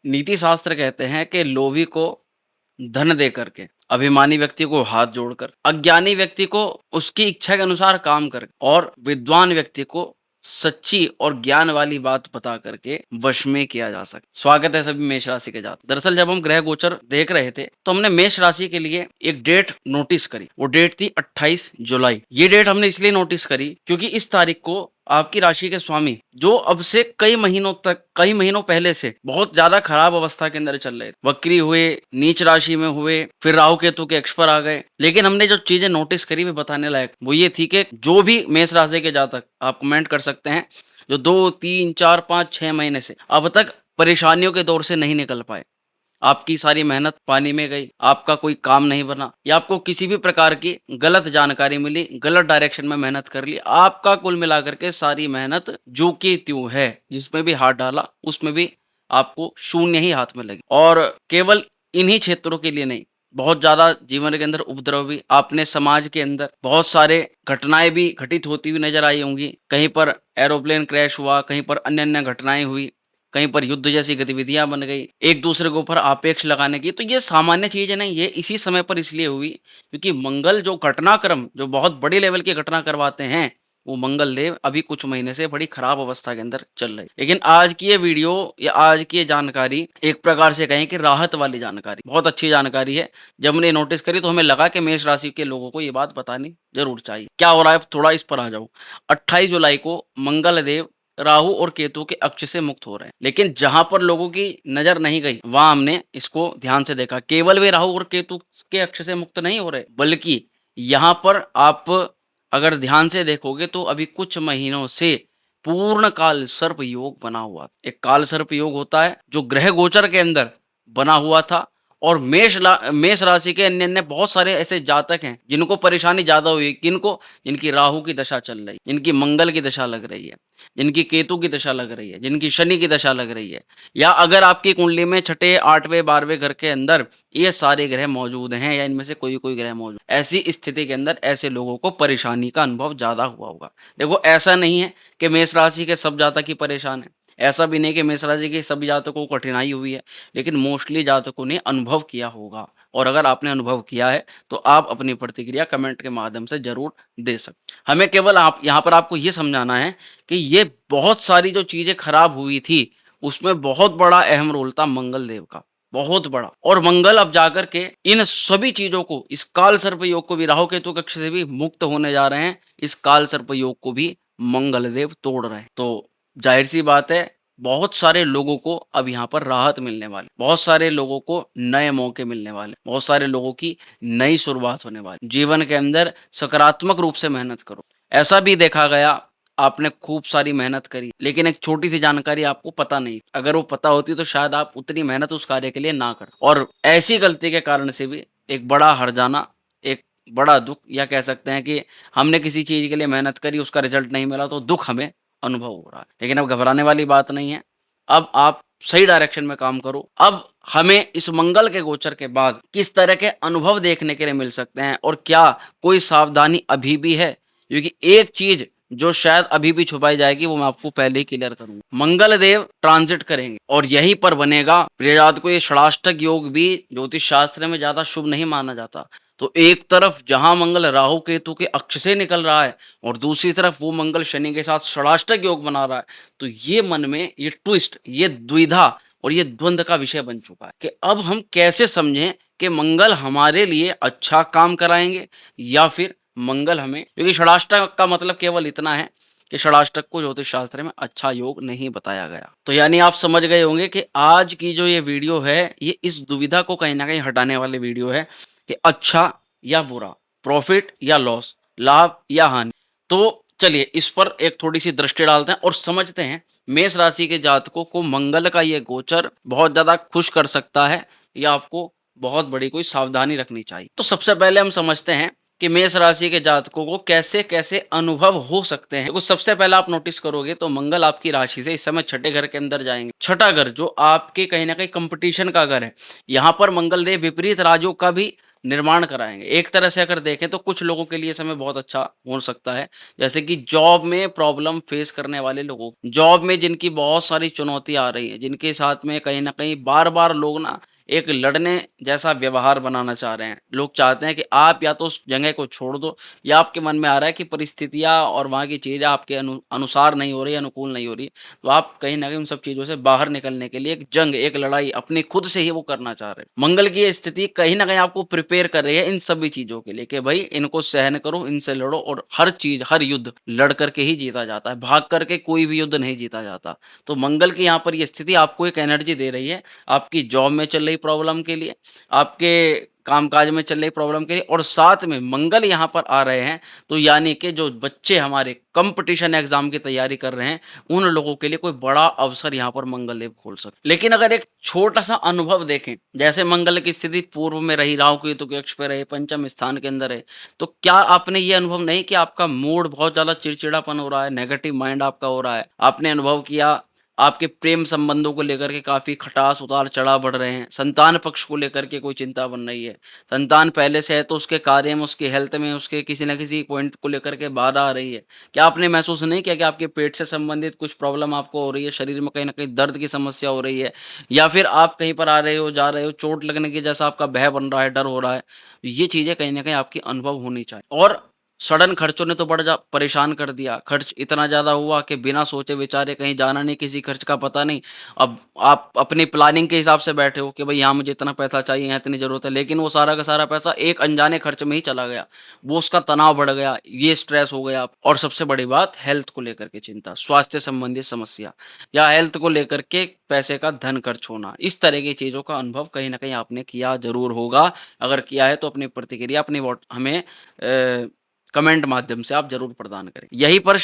नीति शास्त्र कहते हैं कि लोभी को धन दे करके, अभिमानी व्यक्ति को हाथ जोड़कर, अज्ञानी व्यक्ति को उसकी इच्छा के अनुसार काम कर और विद्वान व्यक्ति को सच्ची और ज्ञान वाली बात बता करके वश में किया जा सकता। स्वागत है सभी मेष राशि के जातक। दरअसल जब हम ग्रह गोचर देख रहे थे तो हमने मेष राशि के लिए एक डेट नोटिस करी। वो डेट थी 28 जुलाई। ये डेट हमने इसलिए नोटिस करी क्योंकि इस तारीख को आपकी राशि के स्वामी जो अब से कई महीनों पहले से बहुत ज्यादा खराब अवस्था के अंदर चल रहे थे, वक्री हुए, नीच राशि में हुए, फिर राहु केतु के एक्स पर आ गए। लेकिन हमने जो चीजें नोटिस करी वे बताने लायक वो ये थी कि जो भी मेष राशि के जातक, आप कमेंट कर सकते हैं, जो 2 3 4 5 6 महीने से अब तक परेशानियों के दौर से नहीं निकल पाए, आपकी सारी मेहनत पानी में गई, आपका कोई काम नहीं बना या आपको किसी भी प्रकार की गलत जानकारी मिली, गलत डायरेक्शन में मेहनत कर ली, आपका कुल मिलाकर के सारी मेहनत जो की त्यों है, जिसमें भी हाथ डाला उसमें भी आपको शून्य ही हाथ में लगी। और केवल इन्हीं क्षेत्रों के लिए नहीं, बहुत ज्यादा जीवन के अंदर उपद्रव भी, आपने समाज के अंदर बहुत सारे घटनाएं भी घटित होती हुई नजर आई होंगी। कहीं पर एरोप्लेन क्रैश हुआ, कहीं पर अन्य अन्य घटनाएं हुई, कहीं पर युद्ध जैसी गतिविधियां बन गई, एक दूसरे के ऊपर आपेक्ष लगाने की। तो ये सामान्य चीज नहीं, ये इसी समय पर इसलिए हुई क्योंकि मंगल जो घटनाक्रम, जो बहुत बड़े लेवल की घटना करवाते हैं, वो मंगल देव अभी कुछ महीने से बड़ी खराब अवस्था के अंदर चल रही। लेकिन आज की ये वीडियो या आज की ये जानकारी एक प्रकार से कहें कि राहत वाली जानकारी, बहुत अच्छी जानकारी है। जब हमने नोटिस करी तो हमें लगा कि मेष राशि के लोगों को ये बात बतानी जरूर चाहिए। क्या हो रहा है, थोड़ा इस पर आ जाओ। 28 जुलाई को मंगल देव राहु और केतु के अक्ष से मुक्त हो रहे हैं, लेकिन जहां पर लोगों की नजर नहीं गई वहां हमने इसको ध्यान से देखा। केवल वे राहु और केतु के अक्ष से मुक्त नहीं हो रहे, बल्कि यहां पर आप अगर ध्यान से देखोगे तो अभी कुछ महीनों से पूर्ण काल सर्प योग बना हुआ। एक काल सर्प योग होता है जो ग्रह गोचर के अंदर बना हुआ था। और मेष राशि के अन्य अन्य बहुत सारे ऐसे जातक हैं जिनको परेशानी ज्यादा हुई, किनको, जिनकी राहु की दशा चल रही, जिनकी मंगल की दशा लग रही है, जिनकी केतु की दशा लग रही है, जिनकी शनि की दशा लग रही है, या अगर आपकी कुंडली में छठे, आठवें, 12वें घर के अंदर ये सारे ग्रह मौजूद हैं या इनमें से कोई कोई ग्रह मौजूद, ऐसी स्थिति के अंदर ऐसे लोगों को परेशानी का अनुभव ज्यादा हुआ होगा। देखो, ऐसा नहीं है कि मेष राशि के सब जातक ही परेशान है, ऐसा भी नहीं कि मेष राशि के सभी जातकों को कठिनाई हुई है, लेकिन मोस्टली जातकों ने अनुभव किया होगा। और अगर आपने अनुभव किया है तो आप अपनी प्रतिक्रिया कमेंट के माध्यम से जरूर दे सकते। हमें केवल आप यहाँ पर आपको ये समझाना है कि ये बहुत सारी जो चीजें खराब हुई थी उसमें बहुत बड़ा अहम रोल था मंगल देव का, बहुत बड़ा। और मंगल अब जाकर के इन सभी चीजों को, इस काल सर्प योग को भी, राहु केतु कक्ष से भी मुक्त होने जा रहे हैं, इस काल सर्प योग को भी मंगल देव तोड़ रहे हैं। तो जाहिर सी बात है, बहुत सारे लोगों को अब यहाँ पर राहत मिलने वाली, बहुत सारे लोगों को नए मौके मिलने वाले, बहुत सारे लोगों की नई शुरुआत होने वाली। जीवन के अंदर सकारात्मक रूप से मेहनत करो। ऐसा भी देखा गया, आपने खूब सारी मेहनत करी लेकिन एक छोटी सी जानकारी आपको पता नहीं, अगर वो पता होती तो शायद आप उतनी मेहनत उस कार्य के लिए ना कर, और ऐसी गलती के कारण से भी एक बड़ा हर्जाना, एक बड़ा दुख, या कह सकते हैं कि हमने किसी चीज के लिए मेहनत करी, उसका रिजल्ट नहीं मिला तो दुख हमें अनुभव हो रहा है। लेकिन अब घबराने वाली बात नहीं है, अब आप सही डायरेक्शन में काम करो। अब हमें इस मंगल के गोचर के बाद किस तरह के अनुभव देखने के लिए मिल सकते हैं और क्या कोई सावधानी अभी भी है, क्योंकि एक चीज जो शायद अभी भी छुपाई जाएगी वो मैं आपको पहले ही क्लियर करूंगा। मंगल देव ट्रांजिट करेंगे और यहीं पर बनेगा प्रियजात को ये षडाष्टक योग भी ज्योतिष शास्त्र में ज्यादा शुभ नहीं माना जाता। तो एक तरफ जहां मंगल राहु केतु के अक्ष से निकल रहा है और दूसरी तरफ वो मंगल शनि के साथ षडाष्टक योग बना रहा है, तो ये मन में ये ट्विस्ट, ये द्विधा और ये द्वंद का विषय बन चुका है कि अब हम कैसे समझें कि मंगल हमारे लिए अच्छा काम कराएंगे या फिर मंगल हमें, क्योंकि षडाष्टक का मतलब केवल इतना है कि षडाष्टक को ज्योतिष शास्त्र में अच्छा योग नहीं बताया गया। तो यानी आप समझ गए होंगे कि आज की जो ये वीडियो है ये इस दुविधा को कहीं ना कहीं हटाने वाली वीडियो है कि अच्छा या बुरा, प्रॉफिट या लॉस, लाभ या हानि। तो चलिए इस पर एक थोड़ी सी दृष्टि डालते हैं और समझते हैं मेष राशि के जातकों को मंगल का ये गोचर बहुत ज्यादा खुश कर सकता है या आपको बहुत बड़ी कोई सावधानी रखनी चाहिए। तो सबसे पहले हम समझते हैं कि मेष राशि के जातकों को कैसे कैसे अनुभव हो सकते हैं। कुछ सबसे पहले आप नोटिस करोगे तो मंगल आपकी राशि से इस समय छठे घर के अंदर जाएंगे। छठा घर जो आपके कहीं ना कहीं कंपटीशन का घर है, यहाँ पर मंगल देव विपरीत राजयोग का भी निर्माण कराएँगे। एक तरह से अगर देखें तो कुछ लोगों के लिए समय बहुत अच्छा हो सकता है, जैसे कि जॉब में प्रॉब्लम फेस करने वाले लोगों जॉब में जिनकी बहुत सारी चुनौतियाँ आ रही हैं, जिनके साथ में कहीं न कहीं बार-बार लोग ना एक लड़ने जैसा व्यवहार बनाना चाह रहे हैं। लोग चाहते हैं कि आप या तो उस जगह को छोड़ दो या आपके मन में आ रहा है कि परिस्थितियाँ और वहाँ की चीज़ें आपके अनुसार नहीं हो रही, अनुकूल नहीं हो रही। तो आप कहीं न कहीं उन सब चीज़ों से बाहर निकलने के लिए एक जंग, एक लड़ाई अपनी खुद से ही वो करना चाह रहे हैं। मंगल की ये स्थिति कहीं न कहीं आपको प्रिपेयर कर रही है इन सभी चीज़ों के लिए कि भई इनको सहन करो, इनसे लड़ो और हर चीज़, हर युद्ध लड़ कर के ही जीता जाता है, भाग कर के कोई भी युद्ध नहीं जीता जाता। तो मंगल की यहाँ पर ये स्थिति आपको एक एनर्जी दे रही है, आपकी जॉब में चल रही प्रॉब्लम के लिए, आपके कामकाज में चल रही प्रॉब्लम के लिए और साथ में मंगल यहाँ पर आ रहे हैं, तो यानी कि जो बच्चे हमारे कॉम्पिटिशन एग्ज़ाम की तैयारी कर रहे हैं, उन लोगों के लिए कोई बड़ा अवसर यहाँ पर मंगल देव खोल सकते। लेकिन अगर एक छोटा-सा अनुभव देखें, जैसे मंगल की स्थिति पूर्व में रही, राहु केतु के अक्ष पे रहे, पंचम स्थान के अंदर है, तो क्या आपने ये अनुभव नहीं किया आपका मूड बहुत ज़्यादा चिड़चिड़ापन हो रहा है, नेगेटिव माइंड आपका हो रहा है? आपने अनुभव किया आपके प्रेम संबंधों को लेकर के काफ़ी खटास, उतार-चढ़ाव बढ़ रहे हैं, संतान पक्ष को लेकर के कोई चिंता बन रही है, संतान पहले से है तो उसके कार्य में, उसकी हेल्थ में, उसके किसी न किसी पॉइंट को लेकर के बाधा आ रही है। क्या आपने महसूस नहीं किया कि आपके पेट से संबंधित कुछ प्रॉब्लम आपको हो रही है, शरीर में कहीं न कहीं दर्द की समस्या हो रही है या फिर आप कहीं पर आ रहे हो, जा रहे हो, चोट लगने के जैसा आपका भय बन रहा है, डर हो रहा है। ये चीज़ें कहीं न कहीं आपकी अनुभव होनी चाहिए और सडन खर्चों ने तो बड़ा परेशान कर दिया। खर्च इतना ज़्यादा हुआ कि बिना सोचे-विचारे कहीं जाना नहीं, किसी खर्च का पता नहीं। अब आप अपनी प्लानिंग के हिसाब से बैठे हो कि भई यहाँ मुझे इतना पैसा चाहिए, यहाँ इतनी ज़रूरत है, लेकिन वो सारा का सारा पैसा एक अनजाने खर्च में ही चला गया। वो उसका तनाव बढ़ गया, ये स्ट्रेस हो गया और सबसे बड़ी बात हेल्थ को लेकर के चिंता, स्वास्थ्य संबंधी समस्या या हेल्थ को लेकर के पैसे का धन खर्च होना। इस तरह की चीज़ों का अनुभव कहीं न कहीं आपने किया ज़रूर होगा। अगर किया है तो अपनी प्रतिक्रिया अपनी हमें कमेंट माध्यम से आप ज़रूर प्रदान करें। यहीं पर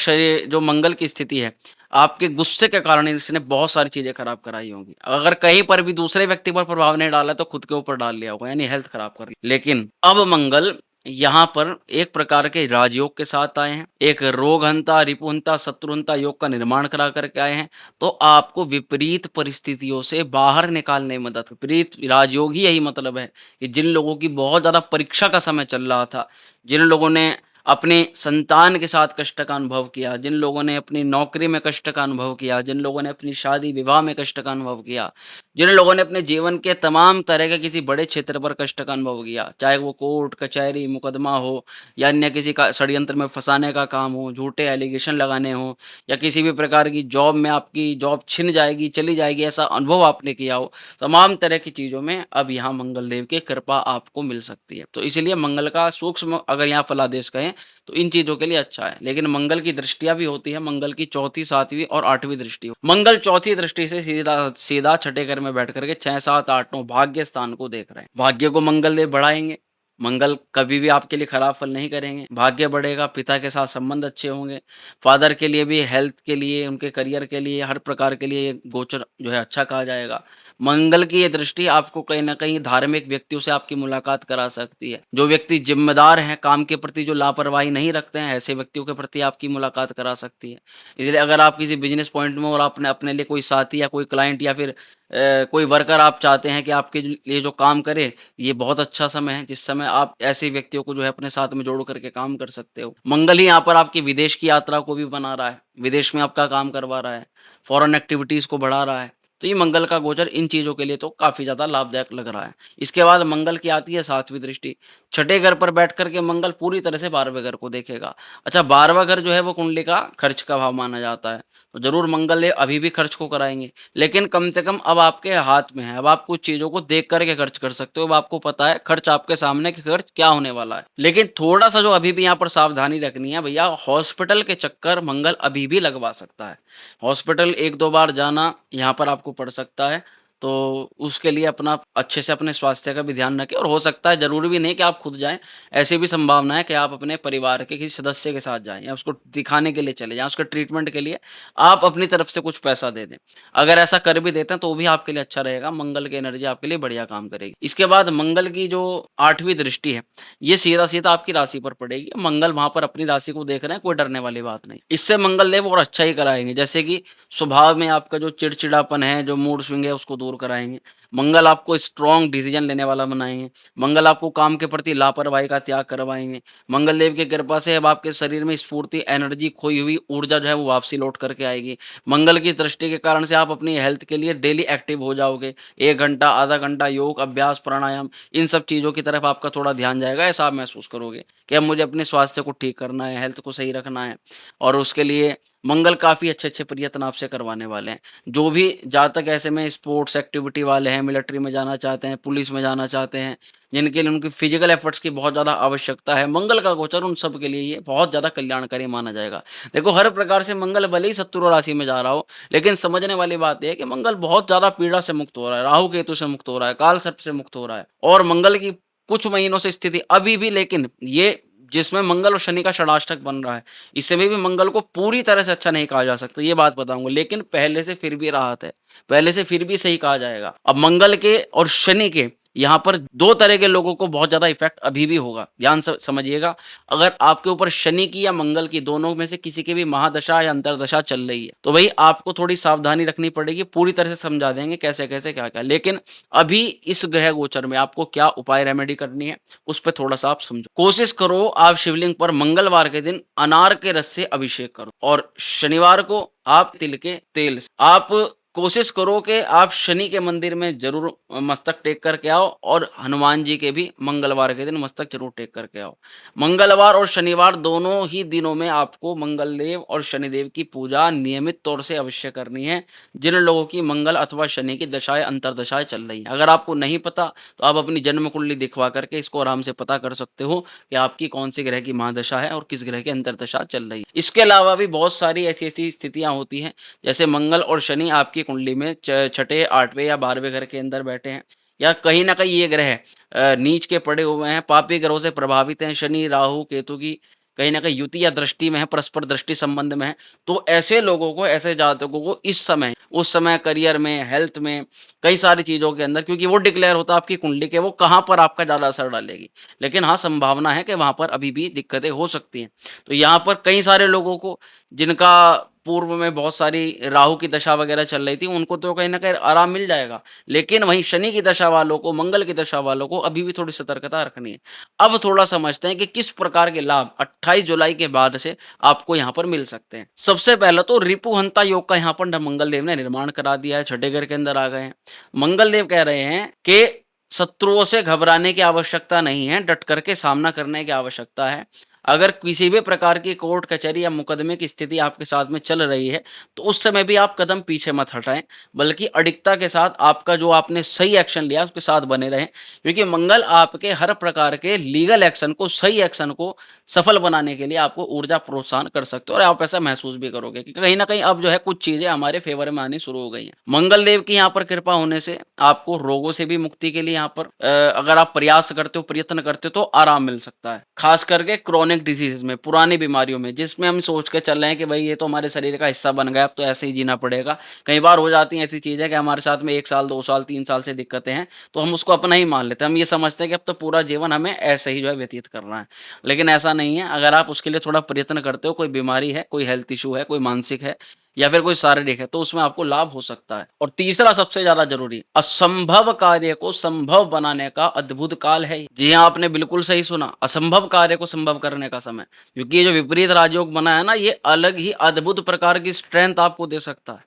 जो मंगल की स्थिति है, आपके गुस्से के कारण इसने बहुत सारी चीज़ें खराब कराई होंगी। अगर कहीं पर भी दूसरे व्यक्ति पर प्रभाव नहीं डाला तो खुद के ऊपर डाल लिया होगा, यानी हेल्थ खराब कर ली। लेकिन अब मंगल यहाँ पर एक प्रकार के राजयोग के साथ आए हैं, एक रोगहंता, रिपुहंता, शत्रुहंता योग का निर्माण करा करके आए हैं, तो आपको विपरीत परिस्थितियों से बाहर निकालने में मदद विपरीत राजयोग ही यही मतलब है कि जिन लोगों की बहुत ज़्यादा परीक्षा का समय चल रहा था, जिन लोगों ने अपने संतान के साथ कष्ट का अनुभव किया, जिन लोगों ने अपनी नौकरी में कष्ट का अनुभव किया, जिन लोगों ने अपनी शादी-विवाह में कष्ट का अनुभव किया, जिन लोगों ने अपने जीवन के तमाम तरह के किसी बड़े क्षेत्र पर कष्ट का अनुभव किया, चाहे वो कोर्ट, कचहरी, मुकदमा हो या अन्य किसी का षड्यंत्र में फँसाने का काम हो, झूठे एलिगेशन लगाने हों या किसी भी प्रकार की जॉब में आपकी जॉब छिन जाएगी, चली जाएगी, ऐसा अनुभव आपने किया हो, तमाम तरह की चीज़ों में अब यहाँ मंगल देव की कृपा आपको मिल सकती है। तो इसीलिए मंगल का सूक्ष्म अगर यहाँ फलादेश कहें तो इन चीज़ों के लिए अच्छा है। लेकिन मंगल की दृष्टियाँ भी होती हैं, मंगल की चौथी, 7वीं और 8वीं दृष्टि। मंगल चौथी दृष्टि से सीधा सीधा छठे घर में बैठ कर के 6, 7, 8, 9 भाग्य स्थान को देख रहे हैं। भाग्य को मंगल देव बढ़ाएँगे। मंगल कभी भी आपके लिए खराब फल नहीं करेंगे। भाग्य बढ़ेगा, पिता के साथ संबंध अच्छे होंगे। फादर के लिए भी हेल्थ के लिए, उनके करियर के लिए, हर प्रकार के लिए ये गोचर जो है अच्छा कहा जाएगा। मंगल की ये दृष्टि आपको कहीं न कहीं धार्मिक व्यक्तियों से आपकी मुलाकात करा सकती है। जो व्यक्ति ज़िम्मेदार हैं, काम के प्रति जो लापरवाही नहीं रखते हैं, ऐसे व्यक्तियों के प्रति आपकी मुलाकात करा सकती है। इसलिए अगर आप किसी बिज़नेस पॉइंट में और आपने अपने लिए कोई साथी या कोई क्लाइंट या फिर कोई वर्कर आप चाहते हैं कि आपके लिए जो काम करे, ये बहुत अच्छा समय है, जिस समय आप ऐसे व्यक्तियों को जो है अपने साथ में जोड़ करके काम कर सकते हो। मंगल ही यहाँ पर आपकी विदेश की यात्रा को भी बना रहा है, विदेश में आपका काम करवा रहा है, फ़ॉरेन एक्टिविटीज़ को बढ़ा रहा है। तो ये मंगल का गोचर इन चीज़ों के लिए तो काफ़ी ज़्यादा लाभदायक लग रहा है। इसके बाद मंगल की आती है 7वीं दृष्टि। छठे घर पर बैठ कर के मंगल पूरी तरह से 12वें घर को देखेगा। अच्छा 12वाँ घर जो है वो कुंडली का खर्च का भाव माना जाता है। तो ज़रूर मंगल देव अभी भी खर्च को कराएँगे। लेकिन कम से कम अब आपके हाथ में है। अब आप कुछ चीज़ों को देख कर के खर्च कर सकते हो। अब आपको पता है खर्च आपके सामने कि खर्च क्या होने वाला है। लेकिन थोड़ा-सा जो अभी भी यहाँ पर सावधानी रखनी है भैया हॉस्पिटल के चक्कर मंगल अभी भी लगवा सकता है। हॉस्पिटल 1-2 बार जाना यहाँ पर आपको पड़ सकता है। तो उसके लिए अपना अच्छे से अपने स्वास्थ्य का भी ध्यान रखें और हो सकता है ज़रूरी भी नहीं कि आप खुद जाएँ। ऐसी भी संभावना है कि आप अपने परिवार के किसी सदस्य के साथ जाएँ या उसको दिखाने के लिए चले जाएँ, उसके ट्रीटमेंट के लिए आप अपनी तरफ से कुछ पैसा दे दें। अगर ऐसा कर भी देते हैं तो भी आपके लिए अच्छा रहेगा, मंगल की एनर्जी आपके लिए बढ़िया काम करेगी। इसके बाद मंगल की जो 8वीं दृष्टि है, ये सीधा-सीधा आपकी राशि पर पड़ेगी। मंगल वहाँ पर अपनी राशि को देख रहे हैं, कोई डरने वाली बात नहीं। इससे मंगल देव और अच्छा ही कराएँगे, जैसे कि स्वभाव में आपका जो चिड़चिड़ापन है, जो मूड स्विंग है, उसको दूर दूर कराएँगे। मंगल आपको स्ट्रॉन्ग डिसीज़न लेने वाला बनाएँगे। मंगल आपको काम के प्रति लापरवाही का त्याग करवाएँगे। मंगल देव की कृपा से अब आपके शरीर में स्फूर्ति, एनर्जी, खोई हुई ऊर्जा जो है वो वापसी लौट करके आएगी। मंगल की दृष्टि के कारण से आप अपनी हेल्थ के लिए डेली एक्टिव हो जाओगे। 1 घंटा, आधा घंटा योग, अभ्यास, प्राणायाम इन सब चीज़ों की तरफ आपका थोड़ा ध्यान जाएगा। ऐसा आप महसूस करोगे कि अब मुझे अपने स्वास्थ्य को ठीक करना है, हेल्थ को सही रखना है और उसके लिए मंगल काफ़ी अच्छे-अच्छे प्रयत्न आपसे करवाने वाले हैं। जो भी जातक ऐसे में स्पोर्ट्स एक्टिविटी वाले हैं, मिलिट्री में जाना चाहते हैं, पुलिस में जाना चाहते हैं, जिनके लिए उनकी फिजिकल एफर्ट्स की बहुत ज़्यादा आवश्यकता है, मंगल का गोचर उन सब के लिए ये बहुत ज़्यादा कल्याणकारी माना जाएगा। देखो हर प्रकार से मंगल भले ही शत्रु राशि में जा रहा हो, लेकिन समझने वाली बात ये है कि मंगल बहुत ज़्यादा पीड़ा से मुक्त हो रहा है, राहु केतु से मुक्त हो रहा है, काल सर्प से मुक्त हो रहा है और मंगल की कुछ महीनों से स्थिति अभी भी लेकिन ये जिसमें मंगल और शनि का षडाष्टक बन रहा है, इस समय भी मंगल को पूरी तरह से अच्छा नहीं कहा जा सकता, ये बात बताऊँगा, लेकिन पहले से फिर भी राहत है, पहले से फिर भी सही कहा जाएगा। अब मंगल के और शनि के यहाँ पर 2 तरह के लोगों को बहुत ज़्यादा इफ़ेक्ट अभी भी होगा, ध्यान स समझिएगा। अगर आपके ऊपर शनि की या मंगल की दोनों में से किसी की भी महादशा या अंतर्दशा चल रही है, तो भई आपको थोड़ी सावधानी रखनी पड़ेगी, पूरी तरह से समझा देंगे कैसे-कैसे, क्या-क्या। लेकिन अभी इस ग्रह गोचर में आपको क्या उपाय रेमेडी करनी है, उस पे थोड़ा-सा आप समझो। कोशिश करो आप शिवलिंग पर मंगलवार के दिन अनार के रस से अभिषेक करो और शनिवार को आप तिल के तेल से आप कोशिश करो कि आप शनि के मंदिर में ज़रूर मस्तक टेक करके आओ और हनुमान जी के भी मंगलवार के दिन मस्तक ज़रूर टेक करके आओ। मंगलवार और शनिवार दोनों ही दिनों में आपको मंगलदेव और शनिदेव की पूजा नियमित तौर से अवश्य करनी है, जिन लोगों की मंगल अथवा शनि की दशाएँ अंतर्दशाएँ चल रही हैं। अगर आपको नहीं पता, तो आप अपनी जन्म कुंडली दिखवा करके इसको आराम से पता कर सकते हो कि आपकी कौन-सी ग्रह की महादशा है और किस ग्रह की अंतर्दशा चल रही है। इसके अलावा भी बहुत सारी ऐसी-ऐसी स्थितियाँ होती हैं जैसे मंगल और शनि आपकी कुंडली में छठे, 8वें या 12वें घर के अंदर बैठे हैं या कहीं न कहीं ये ग्रह नीच के पड़े हुए हैं, पापी ग्रहों से प्रभावित हैं, शनि, राहु, केतु की कहीं न कहीं युति या दृष्टि में है, परस्पर दृष्टि संबंध में है। तो ऐसे लोगों को, ऐसे जातकों को इस समय, उस समय करियर में, हेल्थ में, कई सारी चीज़ों के अंदर क्योंकि वो डिक्लेयर होता है आपकी कुंडली के वो कहाँ पर आपका ज़्यादा असर डालेगी। लेकिन हाँ, संभावना है कि वहाँ पर अभी भी दिक्कतें हो सकती हैं। तो यहाँ पर कई सारे लोगों को जिनका पूर्व में बहुत सारी राहु की दशा वगैरह चल रही थी, उनको तो कहीं न कहीं आराम मिल जाएगा। लेकिन वहीं शनि की दशा वालों को, मंगल की दशा वालों को अभी भी थोड़ी सतर्कता रखनी है। अब थोड़ा समझते हैं कि किस प्रकार के लाभ 28 जुलाई के बाद से आपको यहाँ पर मिल सकते हैं। सबसे पहले तो रिपुहंता योग का यहाँ पर मंगल देव ने निर्माण करा दिया है, छठे घर के अंदर आ गए हैं। मंगल देव कह रहे हैं कि शत्रुओं से घबराने की आवश्यकता नहीं है, डट कर के सामना करने की आवश्यकता है। अगर किसी भी प्रकार की कोर्ट कचहरी या मुकदमे की स्थिति आपके साथ में चल रही है, तो उस समय भी आप कदम पीछे मत हटाएँ, बल्कि अडिगता के साथ आपका जो आपने सही एक्शन लिया, उसके साथ बने रहें। क्योंकि मंगल आपके हर प्रकार के लीगल एक्शन को, सही एक्शन को सफल बनाने के लिए आपको ऊर्जा प्रोत्साहन कर सकते हो और आप ऐसा महसूस भी करोगे कि कहीं न कहीं अब जो है कुछ चीज़ें हमारे फ़ेवर में आनी शुरू हो गई हैं। मंगल देव की यहाँ पर कृपा होने से आपको रोगों से भी मुक्ति के लिए यहाँ पर अगर आप प्रयास करते हो, प्रयत्न करते हो तो आराम मिल सकता है। ख़ास करके क्रोनिक डिसीज़ेज़ में, पुरानी बीमारियों में, जिसमें हम सोच के चल रहे हैं कि भई ये तो हमारे शरीर का हिस्सा बन गया, अब तो ऐसे ही जीना पड़ेगा। कई बार हो जाती हैं ऐसी चीज़ें कि हमारे साथ में 1 साल, 2 साल, 3 साल से दिक्कतें हैं, तो हम उसको अपना ही मान लेते हैं। हम ये समझते हैं कि अब तो पूरा जीवन हमें ऐसे ही जो है व्यतीत करना है। लेकिन ऐसा नहीं है, अगर आप उसके लिए थोड़ा प्रयत्न करते हो, कोई बीमारी है, कोई हेल्थ इश्यू है, कोई मानसिक है या फिर कोई शारीरिक है, तो उसमें आपको लाभ हो सकता है। और तीसरा सबसे ज़्यादा ज़रूरी, असंभव कार्य को संभव बनाने का अद्भुत काल है। जी हाँ, आपने बिल्कुल सही सुना, असंभव कार्य को संभव करने का समय। क्योंकि ये जो विपरीत राजयोग बना है ना, ये अलग ही अद्भुत प्रकार की स्ट्रेंथ आपको दे सकता है।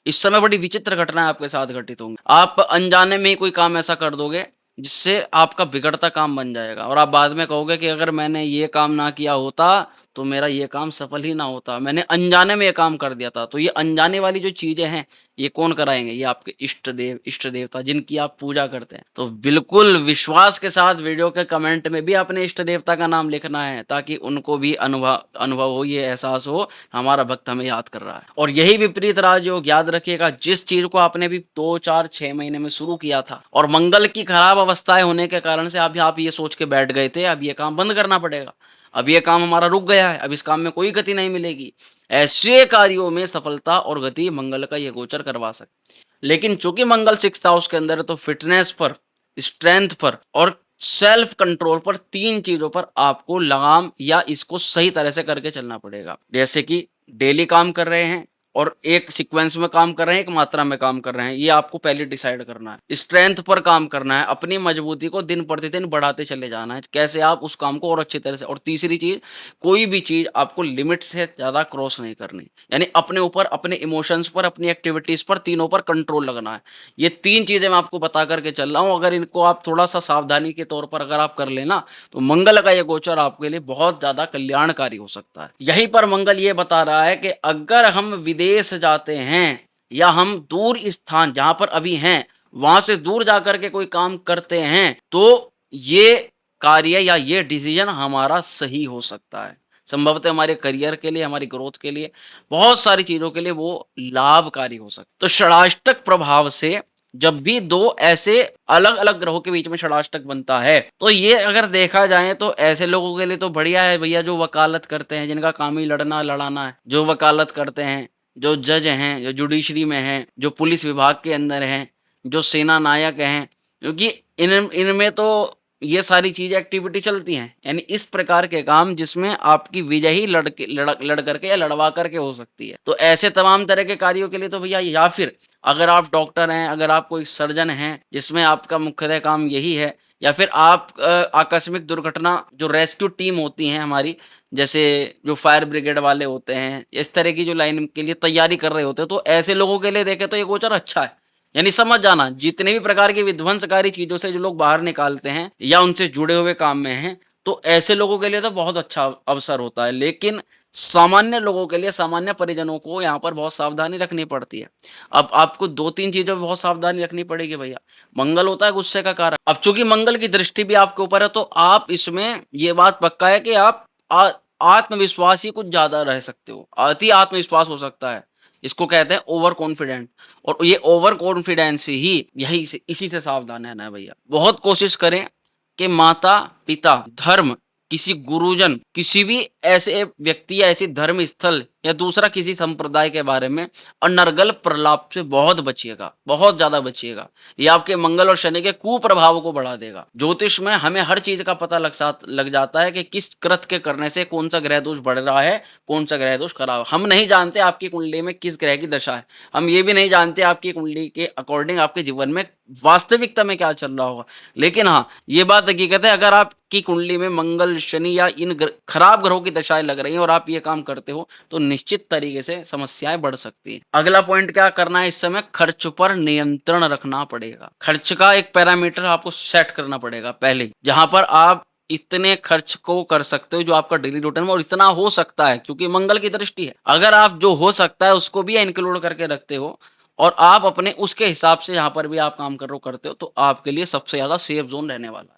इस समय बड़ी विचित्र घटनाएँ आपके साथ घटित होंगी। आप अनजाने में ही कोई काम ऐसा कर दोगे, जिससे आपका बिगड़ता काम बन जाएगा और आप बाद में कहोगे कि अगर मैंने ये काम ना किया होता, तो मेरा ये काम सफल ही ना होता। मैंने अनजाने में ये काम कर दिया था। तो ये अनजाने वाली जो चीज़ें हैं, ये कौन कराएँगे? ये आपके इष्ट देव, इष्ट देवता जिनकी आप पूजा करते हैं। तो बिल्कुल विश्वास के साथ वीडियो के कमेंट में भी अपने इष्ट देवता का नाम लिखना है, ताकि उनको भी अनुभव हो, ये एहसास हो, हमारा भक्त हमें याद कर रहा है। और यही विपरीत राजयोग याद रखिएगा, जिस चीज़ को आपने भी 2, 4, 6 महीने में शुरू किया था और मंगल की खराब अवस्थाएँ होने के कारण से अभी आप ये सोच के बैठ गए थे, अब ये काम बंद करना पड़ेगा। अब ये काम हमारा रुक गया है, अब इस काम में कोई गति नहीं मिलेगी। ऐसे कार्यों में सफलता और गति मंगल का ये गोचर करवा सकते। लेकिन चूँकि मंगल 6th हाउस के अंदर है, तो फिटनेस पर, स्ट्रेंथ पर और सेल्फ कंट्रोल पर 3 चीज़ों पर आपको लगाम या इसको सही तरह से करके चलना पड़ेगा। जैसे कि डेली काम कर रहे हैं और एक सीक्वेंस में काम कर रहे हैं, एक मात्रा में काम कर रहे हैं, ये आपको पहले डिसाइड करना है। स्ट्रेंथ पर काम करना है, अपनी मजबूती को दिन प्रतिदिन बढ़ाते चले जाना है, कैसे आप उस काम को और अच्छी तरह से। और तीसरी चीज़, कोई भी चीज़ आपको लिमिट से ज़्यादा क्रॉस नहीं करनी, यानी अपने ऊपर, अपने इमोशंस पर, अपनी एक्टिविटीज़ पर, तीनों पर कंट्रोल लगना है। ये 3 चीज़ें मैं आपको बता कर के चल रहा हूँ, अगर इनको आप थोड़ा-सा सावधानी के तौर पर अगर आप कर लें ना, तो मंगल का ये गोचर आपके लिए बहुत ज़्यादा कल्याणकारी हो सकता है। यहीं पर मंगल ये बता रहा है कि अगर हम विदेश जाते हैं या हम दूर स्थान जहाँ पर अभी हैं, वहाँ से दूर जाकर के कोई काम करते हैं, तो ये कार्य या ये डिसीज़न हमारा सही हो सकता है। संभवतः हमारे करियर के लिए, हमारी ग्रोथ के लिए, बहुत सारी चीज़ों के लिए वो लाभकारी हो सकता है। तो षडाष्टक प्रभाव से जब भी 2 ऐसे अलग-अलग ग्रहों के बीच में षडाष्टक बनता है, तो ये अगर देखा जाए तो ऐसे लोगों के लिए तो बढ़िया है भैया, जो वकालत करते हैं, जिनका काम ही लड़ना-लड़ाना है, जो वकालत करते हैं, जो जज हैं, जो जुडिशरी में हैं, जो पुलिस विभाग के अंदर हैं, जो सेना नायक हैं, क्योंकि इनमें तो ये सारी चीज़ें एक्टिविटी चलती हैं। यानी इस प्रकार के काम जिसमें आपकी विजय ही लड़ करके या लड़वा करके हो सकती है। तो ऐसे तमाम तरह के कार्यों के लिए तो भैया, या फिर अगर आप डॉक्टर हैं, अगर आप कोई सर्जन हैं, जिसमें आपका मुख्यतः काम यही है, या फिर आप आकस्मिक दुर्घटना जो रेस्क्यू टीम होती हैं हमारी, जैसे जो फायर ब्रिगेड वाले होते हैं, इस तरह की जो लाइन के लिए तैयारी कर रहे होते हैं, तो ऐसे लोगों के लिए देखें तो ये गोचर अच्छा है। यानी समझ जाना, जितने भी प्रकार की विध्वंसकारी चीज़ों से जो लोग बाहर निकालते हैं या उनसे जुड़े हुए काम में हैं, तो ऐसे लोगों के लिए तो बहुत अच्छा अवसर होता है। लेकिन सामान्य लोगों के लिए, सामान्य परिजनों को यहाँ पर बहुत सावधानी रखनी पड़ती है। अब आपको 2-3 चीज़ों में बहुत सावधानी रखनी पड़ेगी भैया। मंगल होता है गुस्से का कारक। अब चूँकि मंगल की दृष्टि भी आपके ऊपर है, तो आप इसमें ये बात पक्का है कि आप आत्मविश्वासी कुछ ज़्यादा रह सकते हो। अति आत्मविश्वास हो सकता है। इसको कहते हैं ओवर कॉन्फिडेंट, और ये ओवर कॉन्फिडेंस ही यही से इसी से सावधान रहना है भैया। बहुत कोशिश करें कि माता-पिता, धर्म, किसी गुरुजन, किसी भी ऐसे व्यक्ति या ऐसे धर्म स्थल या दूसरा किसी संप्रदाय के बारे में अनर्गल प्रलाप से बहुत बचिएगा, बहुत ज़्यादा बचिएगा। ये आपके मंगल और शनि के कुप्रभाव को बढ़ा देगा। ज्योतिष में हमें हर चीज़ का पता लग जाता है कि किस कृत्य के करने से कौन-सा ग्रह दोष बढ़ रहा है, कौन-सा ग्रह दोष खराब। हम नहीं जानते आपकी कुंडली में किस ग्रह की दशा है। हम ये भी नहीं जानते आपकी कुंडली के अकॉर्डिंग आपके जीवन में वास्तविकता में क्या चल रहा होगा। लेकिन हाँ, ये बात हकीकत है, अगर आपकी कुंडली में मंगल, शनि या इन खराब ग्रहों की दशाएँ लग रही हैं और आप ये काम करते हो, तो निश्चित तरीके से समस्याएँ बढ़ सकती हैं। अगला पॉइंट क्या करना है इस समय, खर्च पर नियंत्रण रखना पड़ेगा। खर्च का एक पैरामीटर आपको सेट करना पड़ेगा पहले ही, जहाँ पर आप इतने खर्च को कर सकते हो जो आपका डेली रूटीन में, और इतना हो सकता है क्योंकि मंगल की दृष्टि है। अगर आप जो हो सकता है उसको भी इंक्लूड करके रखते हो और आप अपने उसके हिसाब से यहाँ पर भी आप काम करते हो, तो आपके लिए सबसे ज़्यादा सेफ ज़ोन रहने वाला है।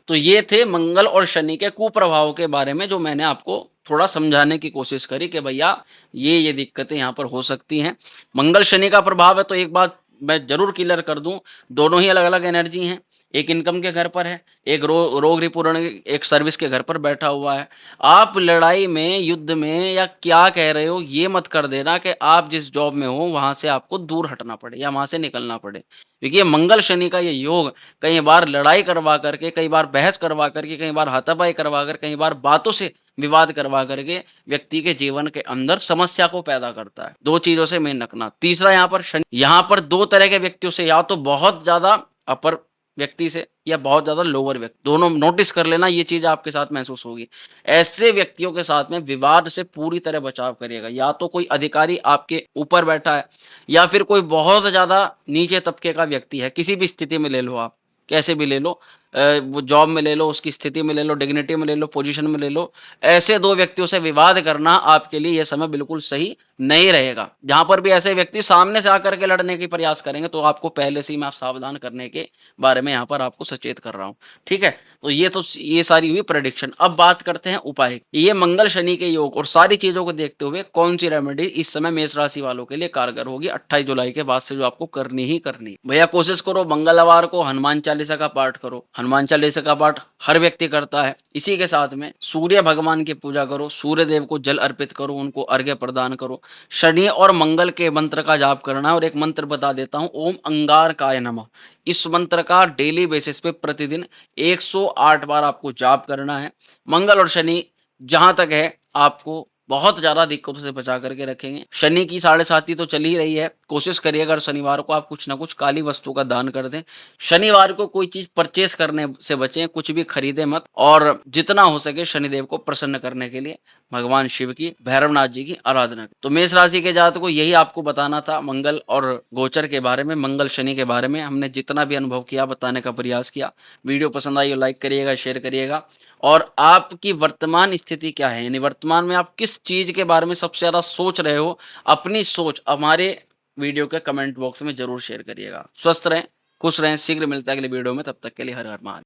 तो ये थे मंगल और शनि के कुप्रभाव के बारे में, जो मैंने आपको थोड़ा समझाने की कोशिश करी कि भैया ये दिक्कतें यहाँ पर हो सकती हैं। मंगल शनि का प्रभाव है, तो एक बात मैं ज़रूर क्लियर कर दूँ, दोनों ही अलग-अलग एनर्जी हैं। एक इनकम के घर पर है, एक रोग रिपूरण एक सर्विस के घर पर बैठा हुआ है। आप लड़ाई में, युद्ध में या क्या कह रहे हो, ये मत कर देना कि आप जिस जॉब में हो वहाँ से आपको दूर हटना पड़े या वहाँ से निकलना पड़े। क्योंकि ये मंगल शनि का ये योग कई बार लड़ाई करवा करके, कई बार बहस करवा करके, कई बार हाथापाई करवा कर, कई बार बातों से विवाद करवा करके व्यक्ति के जीवन के अंदर समस्या को पैदा करता है। 2 चीज़ों से मेन रखना। तीसरा, यहाँ पर शनि, यहाँ पर 2 तरह के व्यक्तियों से, या तो बहुत ज़्यादा अपर व्यक्ति से या बहुत ज़्यादा लोअर व्यक्ति, दोनों नोटिस कर लेना, ये चीज़ आपके साथ महसूस होगी। ऐसे व्यक्तियों के साथ में विवाद से पूरी तरह बचाव करिएगा। या तो कोई अधिकारी आपके ऊपर बैठा है या फिर कोई बहुत ज़्यादा नीचे तबके का व्यक्ति है, किसी भी स्थिति में ले लो आप, कैसे भी ले लो, वो जॉब में ले लो, उसकी स्थिति में ले लो, डिग्निटी में ले लो, पोजीशन में ले लो। ऐसे 2 व्यक्तियों से विवाद करना आपके लिए ये समय बिल्कुल सही नहीं रहेगा। जहाँ पर भी ऐसे व्यक्ति सामने से आकर के लड़ने की प्रयास करेंगे, तो आपको पहले से ही मैं सावधान करने के बारे में यहाँ पर आपको सचेत कर रहा हूँ। ठीक है? तो ये सारी हुई प्रेडिक्शन। अब बात करते हैं उपाय की। ये मंगल शनि के योग और सारी चीज़ों को देखते हुए कौन सी रेमेडी इस समय मेष राशि वालों के लिए कारगर होगी 28 जुलाई के बाद से, जो आपको करनी ही करनी है। भैया कोशिश करो मंगलवार को हनुमान चालीसा का पाठ करो। हनुमान चालीसा का पाठ हर व्यक्ति करता है। इसी के साथ में सूर्य भगवान की पूजा करो, सूर्य देव को जल अर्पित करो, उनको अर्घ्य प्रदान करो। शनि और मंगल के मंत्र का जाप करना है, और एक मंत्र बता देता हूँ, ओम अंगारकाय नमः। इस मंत्र का डेली बेसिस पे प्रतिदिन 108 बार आपको जाप करना है। मंगल और शनि जहाँ तक है आपको बहुत ज़्यादा दिक्कतों से बचा करके रखेंगे। शनि की साढ़े साती तो चल ही रही है, कोशिश करिए अगर शनिवार को आप कुछ न कुछ काली वस्तु का दान कर दें। शनिवार को कोई चीज़ परचेज़ करने से बचें, कुछ भी खरीदें मत और जितना हो सके शनिदेव को प्रसन्न करने के लिए भगवान शिव की, भैरवनाथ जी की आराधना करें। तो मेष राशि के जातकों को यही आपको बताना था मंगल और गोचर के बारे में, मंगल शनि के बारे में हमने जितना भी अनुभव किया बताने का प्रयास किया। वीडियो पसंद आई हो लाइक करिएगा, शेयर करिएगा और आपकी वर्तमान स्थिति क्या है? यानी वर्तमान में आप किस चीज़ के बारे में सबसे ज़्यादा सोच रहे हो? अपनी सोच हमारे वीडियो के कमेंट बॉक्स में ज़रूर शेयर करिएगा। स्वस्थ रहें, खुश रहें, शीघ्र मिलते हैं अगले वीडियो में, तब तक के लिए हर हर महादेव।